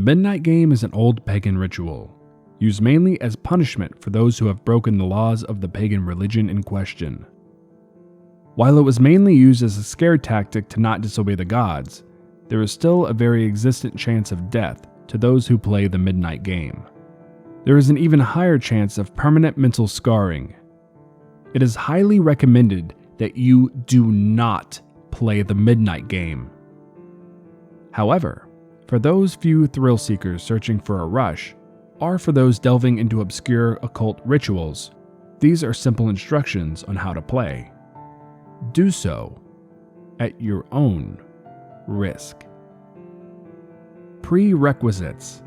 midnight game is an old pagan ritual, used mainly as punishment for those who have broken the laws of the pagan religion in question. While it was mainly used as a scare tactic to not disobey the gods, there is still a very existent chance of death to those who play the midnight game. There is an even higher chance of permanent mental scarring. It is highly recommended that you do not play the midnight game. However, for those few thrill seekers searching for a rush, or for those delving into obscure occult rituals, these are simple instructions on how to play. Do so at your own risk. Prerequisites.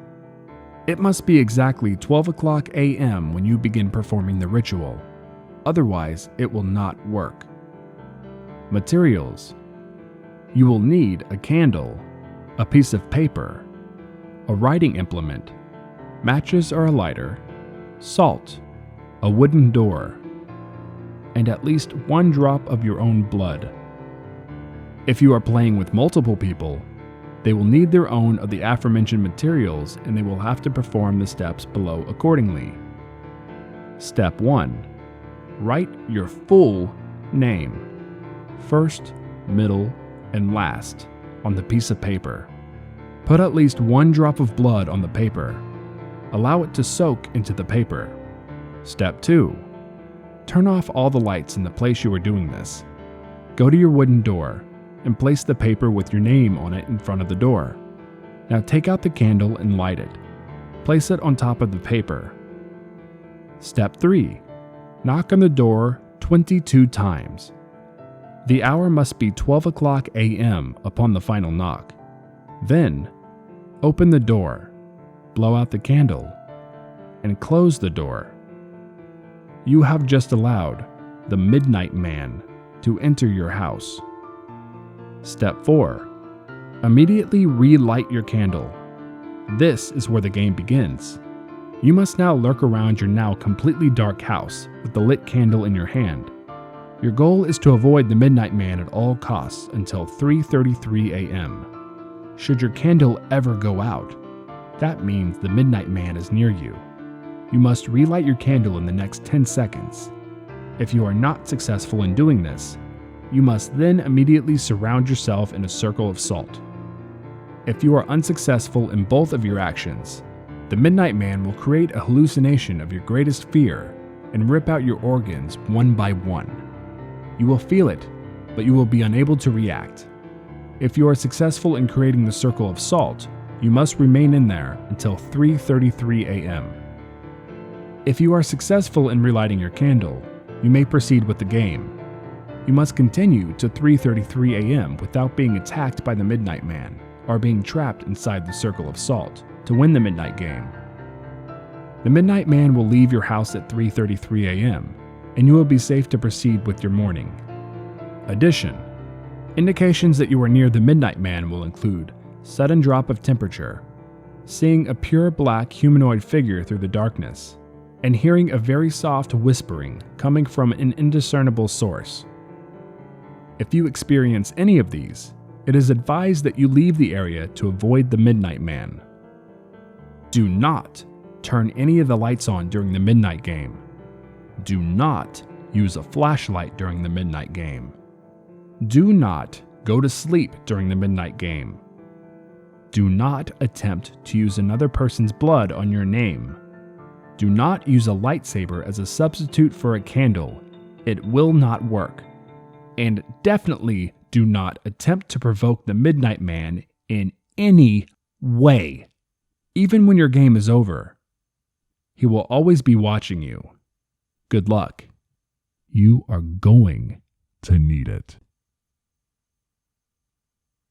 It must be exactly 12 o'clock a.m. when you begin performing the ritual, otherwise it will not work. Materials. You will need a candle, a piece of paper, a writing implement, matches or a lighter, salt, a wooden door, and at least 1 drop of your own blood. If you are playing with multiple people, they will need their own of the aforementioned materials and they will have to perform the steps below accordingly. Step 1. Write your full name, first, middle, and last, on the piece of paper. Put at least 1 drop of blood on the paper. Allow it to soak into the paper. Step 2. Turn off all the lights in the place you are doing this. Go to your wooden door and place the paper with your name on it in front of the door. Now take out the candle and light it. Place it on top of the paper. Step 3. Knock on the door 22 times. The hour must be 12 o'clock a.m. upon the final knock. Then, open the door, blow out the candle, and close the door. You have just allowed the Midnight Man to enter your house. Step 4. Immediately relight your candle. This is where the game begins. You must now lurk around your now completely dark house with the lit candle in your hand. Your goal is to avoid the Midnight Man at all costs until 3:33 a.m. Should your candle ever go out, that means the Midnight Man is near you. You must relight your candle in the next 10 seconds. If you are not successful in doing this, you must then immediately surround yourself in a circle of salt. If you are unsuccessful in both of your actions, the Midnight Man will create a hallucination of your greatest fear and rip out your organs one by one. You will feel it, but you will be unable to react. If you are successful in creating the circle of salt, you must remain in there until 3:33 a.m. If you are successful in relighting your candle, you may proceed with the game. You must continue to 3:33 a.m. without being attacked by the Midnight Man or being trapped inside the circle of salt to win the midnight game. The Midnight Man will leave your house at 3:33 a.m. and you will be safe to proceed with your morning. Addition. Indications that you are near the Midnight Man will include sudden drop of temperature, seeing a pure black humanoid figure through the darkness, and hearing a very soft whispering coming from an indiscernible source. If you experience any of these, it is advised that you leave the area to avoid the Midnight Man. Do not turn any of the lights on during the midnight game. Do not use a flashlight during the midnight game. Do not go to sleep during the midnight game. Do not attempt to use another person's blood on your name. Do not use a lightsaber as a substitute for a candle. It will not work. And definitely do not attempt to provoke the Midnight Man in any way. Even when your game is over, he will always be watching you. Good luck. You are going to need it.